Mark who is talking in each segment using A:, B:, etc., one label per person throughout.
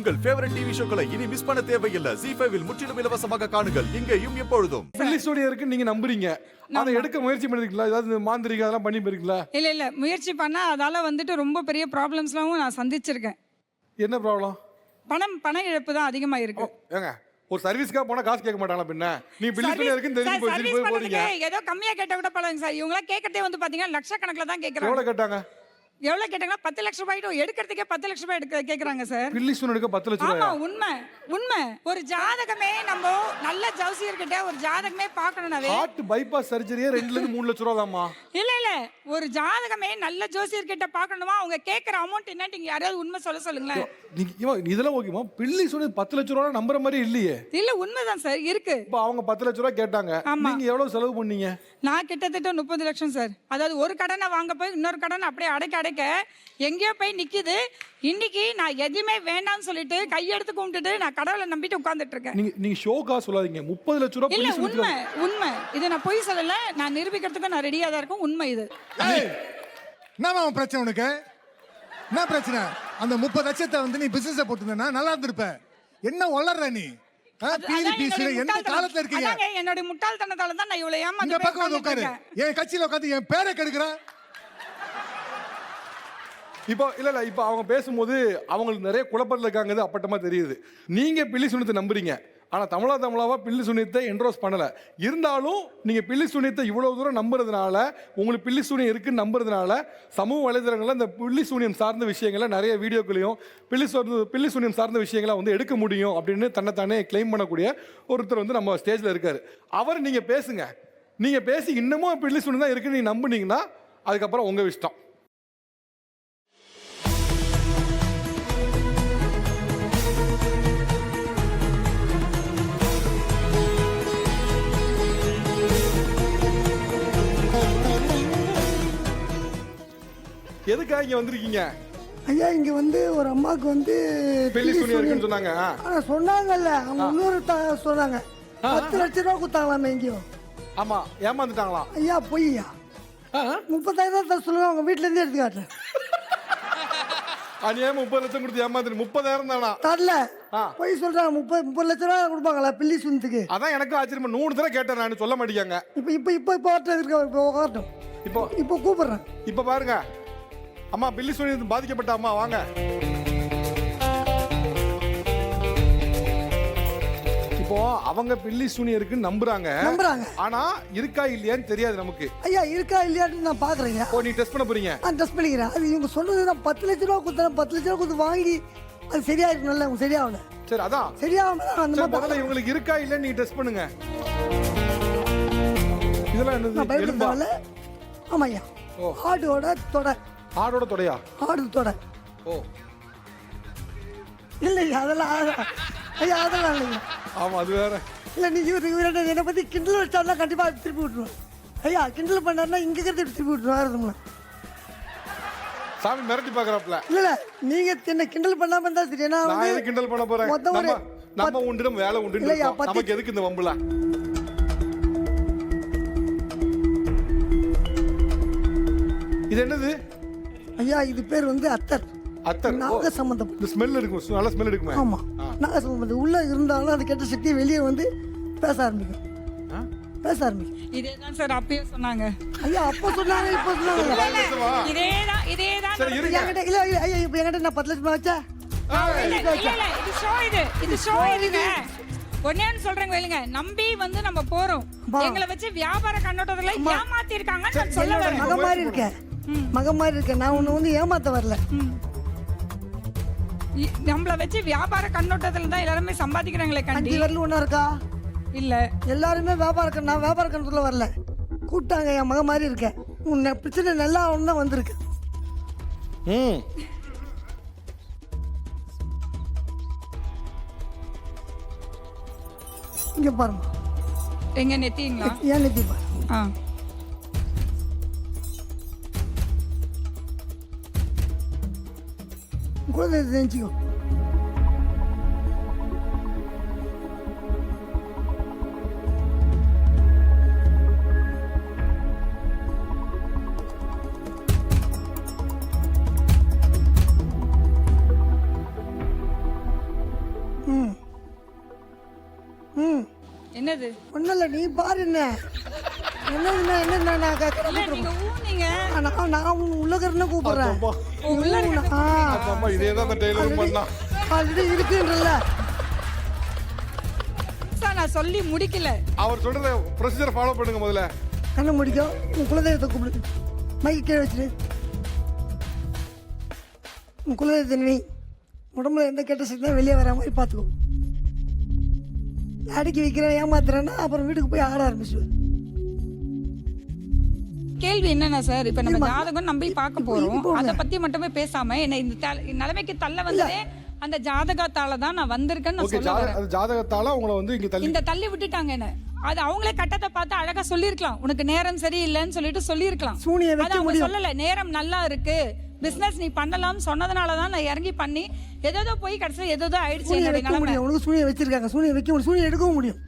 A: உங்கள் favourite TV ஷோக்களை இனி miss பண்ண தேவையில்லை. ZEE5 இல் முற்றிலும் இலவசமாக காணுங்கள். இங்கேயும் எப்பொழுதும்.
B: பில்லி சூனியம் இருக்கு நீங்க நம்புறீங்க. அதை எடுக்க முயற்சி பண்ணிருக்கீங்களா? ஏதாவது மாந்திரிகம் அதெல்லாம் பண்ணி போயிருக்கீங்களா?
C: இல்ல முயற்சி பண்ணா அதால வந்துட்டு ரொம்ப பெரிய ப்ராப்ளம்ஸ்லாம் நான் சந்திச்சிருக்கேன்.
B: என்ன ப்ராப்ளம்?
C: பண இழப்பு தான் அதிகமா இருக்கு.
B: ஏங்க ஒரு சர்வீஸ்க்கா போனா காசு கேட்க மாட்டாங்களா பின்ன? நீ பில்லி சூனியம் இருக்குன்னு தெரிஞ்சு போய் போறீங்க.
C: ஏதோ கம்மியா கேட்ட கூட பரவாயில்லை சார். இவங்க கேட்கறதே வந்து பாத்தீங்கன்னா லட்சக்கணக்கில் தான் கேட்கறாங்க.
B: எவ்வளவு கேட்டாங்க?
C: எவ்வளவு கேட்டாங்கன்னா 10 லட்சம் ரூபாய் எடுக்கிறதுக்கே 10 லட்சம் ரூபாய் கேட்கறாங்க சார்.
B: பில்லி சூனியம் எடுக்க 10 லட்சம் ரூபாய்?
C: ஆமா உண்மை. ஒரு ஜாதகமே நம்ம நல்ல ஜோசியர்கிட்ட ஒரு ஜாதகமே பார்க்கணும்னாவே
B: ஹார்ட் பைபாஸ் சர்ஜரியே 2 ல இருந்து 3 லட்சம் ரூபாய் தான்மா.
C: இல்ல ஒரு ஜாதகமே நல்ல ஜோசியர்கிட்ட பார்க்கணுமா அவங்க கேட்கற அமௌண்ட் என்ன நீங்க யாராவது உண்மை சொல்லுங்களேன்.
B: நீங்க இதெல்லாம் ஓகேமா? பில்லி சூனியம் 10 லட்சம் ரூபாய் நம்புற மாதிரி இல்லையே.
C: இல்ல உண்மைதான் சார் இருக்கு.
B: இப்போ அவங்க 10 லட்சம் ரூபாய் கேட்டாங்க. நீங்க எவ்வளவு செலவு பண்ணீங்க?
C: நான் கிட்டத்தட்ட 30 லட்சம் சார். அதாவது ஒரு கடனை வாங்க போய் இன்னொரு கடனை அப்படியே அடைக்க எங்கேயோ போய் நிக்குது. இன்னைக்கு நான் எதுவுமே வேண்டாம்னு சொல்லிட்டு கையெடுத்து கும்பிட்டுட்டு நான் கடவுளை நம்பிட்டு உட்கார்ந்துட்டு இருக்கேன்.
B: நீங்க ஷோக்கா சொல்லாதீங்க. 30 லட்சம் ரூபாய்
C: இல்ல உண்மை. இது நான் பொய் சொல்லல. நான் நிரூபிக்கிறதுக்கு நான் ரெடியா தான் இருக்கேன். உண்மை இது.
D: என்ன பிரச்சனை உனக்கு? என்ன பிரச்சனை? அந்த 30 லட்சத்தை வந்து நீ பிசினஸ் போட்டுனா நல்லா இருந்திருப்ப. என்ன வளர்ற நீ? எந்த காலத்துல இருக்கீங்க?
C: என்னோட முட்டாள்தனத்தால தான் நான் இவ்வளவு ஏமாந்து
D: இந்த பக்கம் வந்து உட்காரு. என் கட்சியில உட்காந்து என் பேரை கெடுக்கிற.
B: இப்போ இல்ல இப்போ அவங்க பேசும்போது அவங்களுக்கு நிறைய குழப்பத்தில் இருக்காங்க. அப்பட்டமா தெரியுது. நீங்க பில்லி சூனியத்தை நம்புறீங்க. ஆனா தமிழாவா பில்லி சூனியத்தை என்ட்ரோஸ் பண்ணல. இருந்தாலும் நீங்க பில்லி சூனியத்தை இவ்வளவு தூரம் நம்புறதுனால, உங்களுக்கு பில்லி சூனியம் இருக்குன்னு நம்புறதுனால சமூக வலைதளங்கள்ல இந்த பில்லி சூனியம் சார்ந்த விஷயங்களை நிறைய வீடியோக்களையும் பில்லி சூனியம் சார்ந்த விஷயங்களை வந்து எடுக்க முடியும் அப்படின்னு தன்னைத்தானே கிளைம் பண்ணக்கூடிய ஒருத்தர் வந்து நம்ம ஸ்டேஜ்ல இருக்காரு. அவர் நீங்க பேசுங்க. நீங்க பேசி இன்னமும் பில்லி சூனியம் தான் இருக்குன்னு நீங்க நம்புனீங்கன்னா அதுக்கப்புறம் உங்க இஷ்டம். எதுக்காக இங்க வந்திருக்கீங்க?
E: ஐயா இங்க வந்து ஒரு அம்மாவுக்கு வந்து
B: பில்லி சூனியம் இருக்குன்னு சொன்னாங்க.
E: சொன்னாங்கல்ல அவங்க இன்னொரு சொன்னாங்க 10 லட்சம் ரூபாய் கொடுத்தாங்களாம் எங்கேயோ.
B: ஆமா ஏமாந்துட்டாங்களா?
E: ஐயா பொய்யா 30,000 தான் சொல்லுங்க. அவங்க வீட்டுல இருந்து எடுத்து காட்டுறேன்.
B: அநியாயம் 30 லட்சம் கொடுத்து ஏமாந்து 30,000 தானா?
E: தரல பொய் சொல்றாங்க. 30 லட்சம் ரூபாய் கொடுப்பாங்களா பில்லி சூனியத்துக்கு?
B: அதான் எனக்கு ஆச்சரியமா 100 தடவை கேட்டேன். நான் சொல்ல மாட்டேங்க.
E: இப்போ வரட்டும். இப்போ கூப்பிடுறேன்.
B: இப்போ பாருங்க அம்மா, பில்லி சூனியத்தில் பாதிக்கப்பட்ட அம்மா வாங்க. இப்போ அவங்க பில்லி சூனியம் இருக்குன்னு நம்புறாங்க. ஆனா இருக்கா இல்லையான்னு தெரியாது நமக்கு.
E: ஐயா இருக்கா இல்லையான்னு நான் பாக்குறேன்.
B: ஓ நீ டெஸ்ட் பண்ண போறீங்க?
E: நான் டெஸ்ட் பண்ணிக்கிறேன். அது இவங்க சொன்னது நான் 10 லட்சம் ரூபாய் கொடுத்தேன். 10 லட்சம் ரூபாய் கொடுத்து வாங்கி அது சரியா இருக்கும்ல? அவங்க சரியாகல.
B: சரி அதான்
E: சரியாகல. அந்த
B: முதல்ல இவங்களுக்கு இருக்கா இல்லைன்னு நீங்க டெஸ்ட் பண்ணுங்க. இதெல்லாம் என்னது?
E: ஆமா ஐயா. ஆடோட தொடை.
B: ஆடோட தொடையா?
E: ஆடு தொடை.
B: ஓ
E: இல்லையா அதெல்லாம் ஐயா அதெல்லாம் இல்லையா.
B: ஆமா அது வேற.
E: இல்லை நீ இவர்கிட்ட என்னை பற்றி கிண்டல் வச்சாருன்னா கண்டிப்பாக திருப்பி விட்டுருவேன். ஐயா கிண்டல் பண்ணாருன்னா இங்கே திருப்பி விட்டுருவேன்.
B: சாமி மிரட்டி பாக்குறாப்ல.
E: இல்ல நீங்க என்ன கிண்டல் பண்ணாம இருந்தா சரி.
B: நான் எது கிண்டல் பண்ண போறேன்? நம்ம உண்டிடம் வேலை உண்டு. நமக்கு எதுக்கு இந்த வம்புல? இது என்னது?
E: ஐயா இது பேர் வந்து அத்தர். நாக சம்பந்தம்.
B: இந்த ஸ்மெல் இருக்கும். நல்ல ஸ்மெல் இருக்குமே.
E: ஆமா நாக சம்பந்தம் உள்ள இருந்தாலும் அது கெட்ட சக்தி வெளியே வந்து பேச ஆரம்பிக்கும்.
C: இதேதான் சார் அப்பயே சொன்னாங்க.
E: ஐயா அப்ப சொன்னாங்க இப்ப சொன்னாங்க.
C: இதேதான்
B: சரி இருங்க.
E: இல்ல ஐயா இப்ப என்கிட்ட நான் 10 லட்சம் வச்சா?
C: இது ஷோ இதுங்க. ஒன்னேன்னு சொல்றேங்க இல்லைங்க. நம்பி வந்து நம்ம போறோம். எங்களை வச்சு வியாபார கண்ணோட்டத்துல ஏமாத்தி இருக்காங்கன்னு நான் சொல்ல வரேன்.
E: மக மாதிரி இருக்கேன். நான் உன்னை வந்து ஏமாத்த வரல.
C: நம்மள வச்சு வியாபார கண்ணோட்டத்துல தான் எல்லாருமே சம்பாதிக்கிறாங்களே. கண்டி
E: வரல ஒண்ணா இருக்கா?
C: இல்ல
E: எல்லாருமே வியாபார நான் வியாபார கண்ணத்துல வரல. கூப்பிட்டாங்க என் மக மாதிரி இருக்கேன். உன்னை பிரச்சனை நல்லா ஒண்ணு வந்திருக்கு. இங்க பாருங்க.
C: எங்க நெத்திங்களா?
E: ஏன் நெத்தி பாரு. குழந்தை தெரிஞ்சுக்கோ. ம் ம்
C: என்னது
E: ஒன்றும் இல்லை, நீ பாரு என்ன என்னதுண்ணா என்னண்ணா நான்
C: இல்ல நீங்க ஊனீங்க.
E: நான் உள்ளகர்னு கூப்பிடுறேன்.
B: அம்மா இதே தான் அந்த டெய்லரும் பண்ணா.
E: ஆல்ரெடி இருக்குன்றல
C: சார் நான் சொல்லி முடிக்கல.
B: அவர் சொல்றத ப்ரொசீஜர் ஃபாலோ பண்ணுங்க முதல்ல.
E: கண்ணை முடிக்கும், உன் குலதெய்வத்தை கூப்பிடு, மைக்கு கீழே வச்சுட்டு உன் குலதெய்வத்தை நீ உடம்புல எந்த கெட்ட சக்தி தான் வெளியே வர மாதிரி பார்த்துக்கோ. அடக்கி வைக்கிறேன் ஏமாத்துறேன்னா அப்புறம் வீட்டுக்கு போய் ஆட ஆரம்பிச்சுவேன்.
C: கேள்வி என்னன்னா சார், இப்ப நம்ம ஜாதகம் நம்பி பார்க்க போறோம், அதை பத்தி மட்டுமே பேசாம என்ன இந்த நிலைமைக்கு தள்ள வந்ததே அந்த ஜாதகத்தால தான் நான் வந்திருக்கேன்னு நான் சொல்ல வரேன்.
B: அது ஜாதகத்தால உங்களை வந்து இங்க தள்ளி
C: இந்த தள்ளி விட்டுட்டாங்க என்ன. அது அவங்களே கட்டத்தை பார்த்து அழகா சொல்லிருக்கலாம், உனக்கு நேரம் சரியில்லைன்னு சொல்லிட்டு சொல்லியிருக்கலாம்.
E: சூனியை வைக்க
C: அவங்க
E: முடியும்.
C: சொல்லல, நேரம் நல்லா இருக்கு, பிசினஸ் நீ பண்ணலாம்னு சொன்னதுனால தான் நான் இறங்கி பண்ணி ஏதோ போய் கடைசியில் ஏதோ ஆயிடுச்சு.
E: சூனியை
C: என்னுடைய
E: வைக்க
C: நிலைமை.
E: முடியும், உனக்கு சூனியை வச்சிருக்காங்க, சூனியை வைக்க முடியும், சூனியை எடுக்கவும் முடியும்.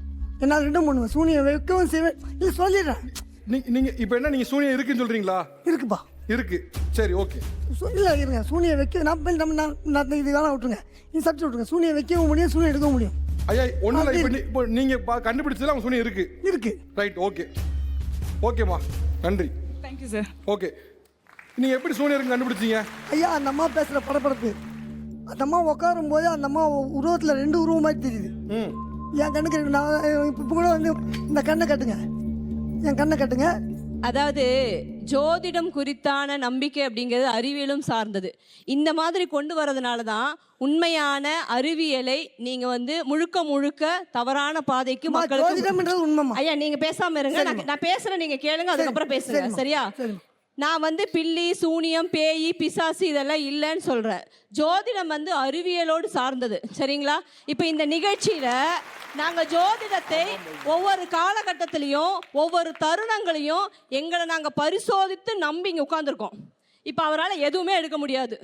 E: என்னால் ரெண்டும் பண்ணுவேன், சூனியை வைக்கவும் செய்வேன். இல்லை சொல்லிடுறேன்.
B: நீங்க இப்போ என்ன நீங்க சூனியம் இருக்குன்னு சொல்றீங்களா?
E: இருக்குப்பா
B: இருக்கு, சரி ஓகே.
E: இல்லை இருங்க, சூனியை வைக்க நான் இது வேணா விட்டுருங்க, நீ சப்ஜெக்ட் விட்டுருங்க. சூனியை வைக்கவும் முடியும், சூனியை எடுக்கவும் முடியும்.
B: ஐயா ஒன்றும் இல்லை, இப்போ நீங்க கண்டுபிடிச்சதுல அவங்க சூனியம் இருக்கு.
E: இருக்கு
B: ரைட், ஓகே ஓகேம்மா, நன்றி.
C: Thank you sir.
B: ஓகே, நீங்க எப்படி சூனியம் இருக்கு கண்டுபிடிச்சீங்க?
E: ஐயா அந்த அம்மா பேசுகிற படப்படப்பு, அந்த அம்மா உட்காரும் போது அந்த அம்மா உருவத்தில் 2 உருவம் மாதிரி தெரியுது. என் கண்ணுக்கு நான் இப்போ கூட வந்து இந்த கண்ணை கட்டுங்க, என் கண்ணை கட்டுங்க.
F: அதாவது ஜோதிடம் குறித்தான நம்பிக்கை அப்படிங்கிறது அறிவியலும் சார்ந்தது. இந்த மாதிரி கொண்டு வரதுனால தான் உண்மையான அறிவியலை நீங்க வந்து முழுக்க தவறான பாதைக்கு மக்களுக்கு.
E: ஜோதிடம்ன்றது உண்மைமா?
F: ஐயா நீங்க பேசாம இருங்க, நான் பேசுறேன், நீங்க கேளுங்க, அதுக்கப்புறம் பேசுங்க, சரியா? நான் வந்து பில்லி சூனியம் பேய் பிசாசு இதெல்லாம் இல்லைன்னு சொல்றேன். ஜோதிடம் வந்து அறிவியலோடு சார்ந்தது, சரிங்களா? இப்போ இந்த நிகழ்ச்சியில நாங்க ஜோதிடத்தை ஒவ்வொரு காலகட்டத்திலையும் ஒவ்வொரு தருணங்களையும் எங்களை நாங்க பரிசோதித்து நம்பி இங்க உட்கார்ந்துருக்கோம். இப்போ அவரால் எதுவுமே எடுக்க முடியாது,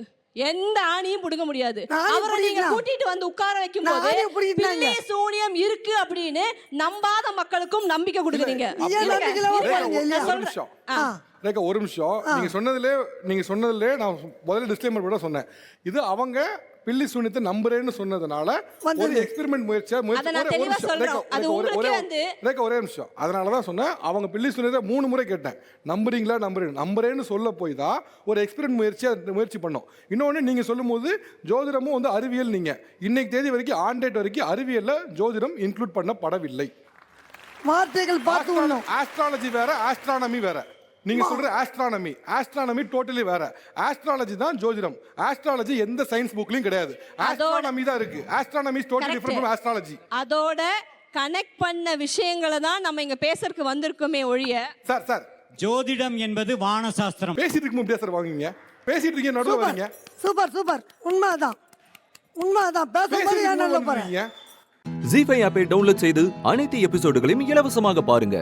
F: எந்த ஆணியும் புடுங்க முடியாது. அவரை நீங்க கூட்டிட்டு வந்து உட்கார வைக்கும் போது பில்லி சூனியம் இருக்கு அப்படின்னு நம்பாத மக்களுக்கும் நம்பிக்கை கொடுக்குறீங்க.
B: ரேகா ஒரு நிமிஷம், நீங்க சொன்னதுல நான் முதல்ல டிஸ்க்ளைமர் கூட சொன்னேன், இது அவங்க பில்லி சூனியத்தை நம்புறேன்னு சொன்னதுனால ஒரு எக்ஸ்பெரிமெண்ட் முயற்சியா ஒரே நிமிஷம், அதனாலதான் சொன்னேன் அவங்க பில்லி சூனியத்தை 3 முறை கேட்டேன், நம்புறீங்களா நம்புறேன்னு சொல்ல போய் தான் ஒரு எக்ஸ்பெரிமெண்ட் முயற்சி பண்ணோம். இன்னொன்னு நீங்க சொல்லும் போது ஜோதிடமும் வந்து அறிவியல், நீங்க இன்னைக்கு தேதி வரைக்கும் ஆண்டேட் வரைக்கும் அறிவியல்ல ஜோதிடம் இன்க்ளூட் பண்ணப்படவில்லை.
E: வார்த்தைகள் பார்த்து
B: ஆஸ்ட்ராலஜி வேற, ஆஸ்ட்ரானமி வேற. நீங்க சொல்ற ஆஸ்ட்ரானமி டோட்டலி வேற. ஆஸ்ட்ராலஜி தான் ஜோதிடம். ஆஸ்ட்ராலஜி எந்த சயின்ஸ் புக்லயும் கிடையாது, ஆஸ்ட்ரானமி தான் இருக்கு. Astronomy is totally different from astrology.
F: அதோட கனெக்ட் பண்ண விஷயங்களை தான் நம்ம இங்க பேசறதுக்கு வந்திருக்கோமே ஒழிய.
B: சார்
G: ஜோதிடம் என்பது வானசாஸ்திரம்.
B: பேசிட்டு இருக்கும் அப்படியே சார் வாங்குவீங்க, பேசிட்டு இருக்கீங்க நடுவுல வரீங்க.
E: சூப்பர் உண்மைதான் பேசும்போது என்ன பாருங்க.
H: ஜீ5 ஆப்பை டவுன்லோட் செய்து அனைத்து எபிசோடுகளையும் இலவசமாக பாருங்க.